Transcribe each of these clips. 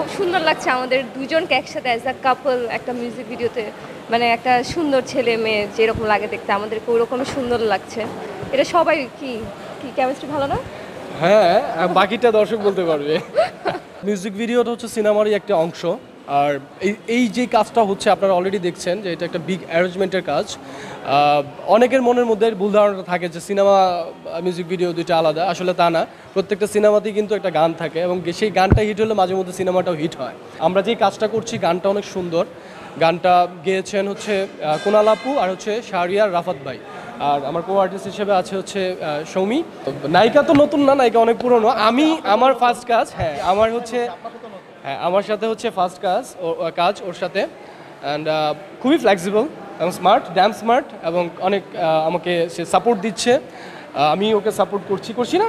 খুব সুন্দর লাগছে আমাদের দুজনকে একসাথে অ্যাজ আ কাপল একটা মিউজিক ভিডিওতে, মানে একটা সুন্দর ছেলে মেয়ে যেরকম লাগে দেখতে আমাদেরকে ওরকমই সুন্দর লাগছে। এটা সবাই কি কি কেমিস্ট্রি ভালো না? হ্যাঁ, বাকিটা দর্শক বলতে পারবে। মিউজিক ভিডিওটা হচ্ছে সিনেমারই একটা অংশ। আর এই যে কাজটা হচ্ছে আপনারা অলরেডি দেখছেন যে এটা একটা বিগ অ্যারেঞ্জমেন্টের কাজ। অনেকের মনের মধ্যে ভুল ধারণা থাকে যে সিনেমা মিউজিক ভিডিও দুইটা আলাদা, আসলে তা না। প্রত্যেকটা সিনেমাতেই কিন্তু একটা গান থাকে এবং সেই গানটা হিট হলে মাঝে মধ্যে সিনেমাটাও হিট হয়। আমরা যেই কাজটা করছি গানটা অনেক সুন্দর। গানটা গেয়েছেন হচ্ছে কুনাল আপু আর হচ্ছে শাহরিয়ার রাফাত ভাই। আর আমার কো আর্টিস্ট হিসেবে আছে হচ্ছে সৌমি। নায়িকা তো নতুন না, নায়িকা অনেক পুরনো। আমার ফার্স্ট কাজ, হ্যাঁ আমার সাথে হচ্ছে ফার্স্ট কাজ ওর সাথে। অ্যান্ড খুবই ফ্লেক্সিবল এবং স্মার্ট, ড্যাম স্মার্ট, এবং অনেক আমাকে সে সাপোর্ট দিচ্ছে। আমি ওকে সাপোর্ট করছি না।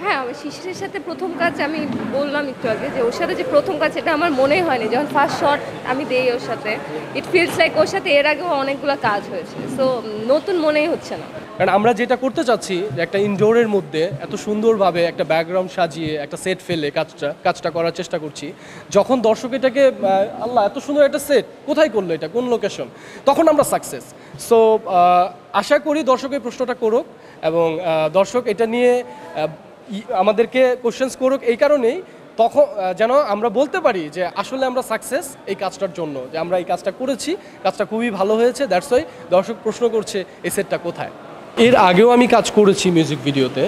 হ্যাঁ, আমার শিশিরের সাথে প্রথম কাজ আমি বললাম একটু আগে যে ওর সাথে যে প্রথম কাজ এটা আমার মনেই হয়নি। যখন ফার্স্ট শট আমি দেই ওর সাথে, ইট ফিলস লাইক ওর সাথে এর আগেও অনেকগুলো কাজ হয়েছে, সো নতুন মনেই হচ্ছে না। কারণ আমরা যেটা করতে চাচ্ছি যে একটা ইনডোরের মধ্যে এত সুন্দরভাবে একটা ব্যাকগ্রাউন্ড সাজিয়ে একটা সেট ফেলে কাজটা করার চেষ্টা করছি। যখন দর্শক এটাকে আল্লাহ এত সুন্দর একটা সেট কোথায় করলো, এটা কোন লোকেশন, তখন আমরা সাকসেস। সো আশা করি দর্শক এই প্রশ্নটা করুক এবং দর্শক এটা নিয়ে আমাদেরকে কোশ্চেন্স করুক এই কারণেই, তখন যেন আমরা বলতে পারি যে আসলে আমরা সাকসেস এই কাজটার জন্য, যে আমরা এই কাজটা করেছি, কাজটা খুবই ভালো হয়েছে। দ্যাটস ওয়াই দর্শক প্রশ্ন করছে এই সেটটা কোথায়। এর আগেও আমি কাজ করেছি মিউজিক ভিডিওতে,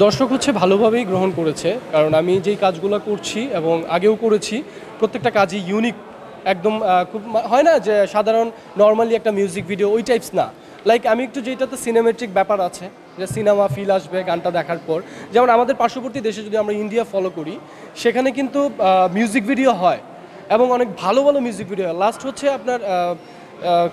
দর্শক হচ্ছে ভালোভাবেই গ্রহণ করেছে। কারণ আমি যেই কাজগুলো করছি এবং আগেও করেছি প্রত্যেকটা কাজই ইউনিক, একদম খুব হয় না যে সাধারণ নর্মালি একটা মিউজিক ভিডিও ওই টাইপস না। লাইক আমি একটু যেটাতে সিনেমেট্রিক ব্যাপার আছে, যে সিনেমা ফিল আসবে গানটা দেখার পর। যেমন আমাদের পার্শ্ববর্তী দেশে যদি আমরা ইন্ডিয়া ফলো করি, সেখানে কিন্তু মিউজিক ভিডিও হয় এবং অনেক ভালো ভালো মিউজিক ভিডিও হয়। লাস্ট হচ্ছে আপনার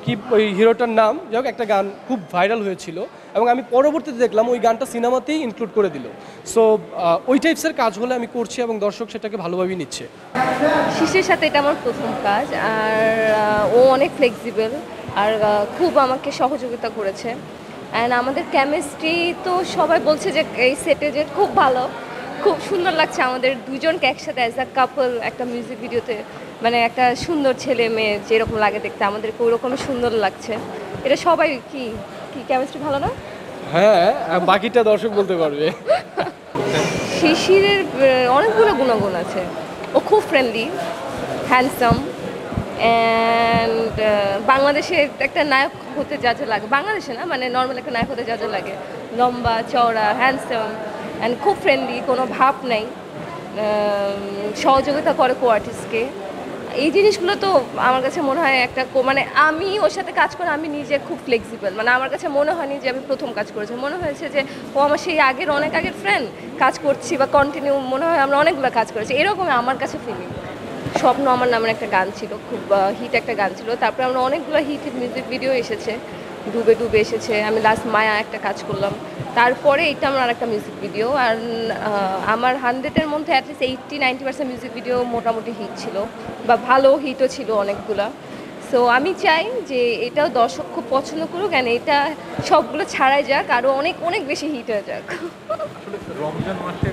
কি ওই হিরোটার নাম, যাই হোক, একটা গান খুব ভাইরাল হয়েছিল এবং আমি পরবর্তীতে দেখলাম ওই গানটা সিনেমাতেই ইনক্লুড করে দিল। সো ওই টাইপসের কাজ হলে আমি করছি এবং দর্শক সেটাকে ভালোভাবেই নিচ্ছে। শিশিরের সাথে এটা আমার প্রথম কাজ, আর ও অনেক ফ্লেক্সিবল আর খুব আমাকে সহযোগিতা করেছে। অ্যান্ড আমাদের কেমিস্ট্রি তো সবাই বলছে যে এই সেটে যে খুব ভালো, খুব সুন্দর লাগছে আমাদের দুজনকে একসাথে অ্যাজ আ কাপল একটা মিউজিক ভিডিওতে, মানে একটা সুন্দর ছেলে মেয়ে যেরকম লাগে দেখতে আমাদেরকে ওরকমই সুন্দর লাগছে। এটা সবাই কি কি কেমিস্ট্রি ভালো না? হ্যাঁ, বাকিটা দর্শক বলতে পারবে। শিশিরের অনেকগুলো গুণাগুণ আছে। ও খুব ফ্রেন্ডলি, হ্যান্ডসাম, অ্যান্ড বাংলাদেশে একটা নায়ক হতে যা যা লাগে, বাংলাদেশে না মানে নর্মাল একটা নায়ক হতে যা যা লাগে, লম্বা চওড়া, হ্যান্ডসাম, অ্যান্ড খুব ফ্রেন্ডলি, কোনো ভাব নাই, সহযোগিতা করে কো আর্টিস্টকে। এই জিনিসগুলো তো আমার কাছে মনে হয় একটা মানে আমি ওর সাথে কাজ করে আমি নিজে খুব ফ্লেক্সিবল, মানে আমার কাছে মনে হয়নি যে আমি প্রথম কাজ করেছি, মনে হয়েছে যে ও আমার সেই অনেক আগের ফ্রেন্ড, কাজ করছি বা কন্টিনিউ মনে হয় আমরা অনেকগুলো কাজ করেছি, এরকমই আমার কাছে ফিলিং। স্বপ্ন আমার নামের একটা গান ছিল, খুব হিট একটা গান ছিল। তারপরে আমরা অনেকগুলো হিট মিউজিক ভিডিও এসেছে, ডুবে ডুবে এসেছে, আমি লাস্ট মায়া একটা কাজ করলাম, তারপরে এটা আমার আরেকটা মিউজিক ভিডিও। আর আমার 100-এর মধ্যে অ্যাটলিস্ট 80-90% মিউজিক ভিডিও মোটামুটি হিট ছিল বা ভালো হিটও ছিল অনেকগুলা। সো আমি চাই যে এটাও দর্শক খুব পছন্দ করুক, অ্যান্ড এটা সবগুলো ছাড়াই যাক, আরও অনেক অনেক বেশি হিট হয়ে যাক। রমজান মাসে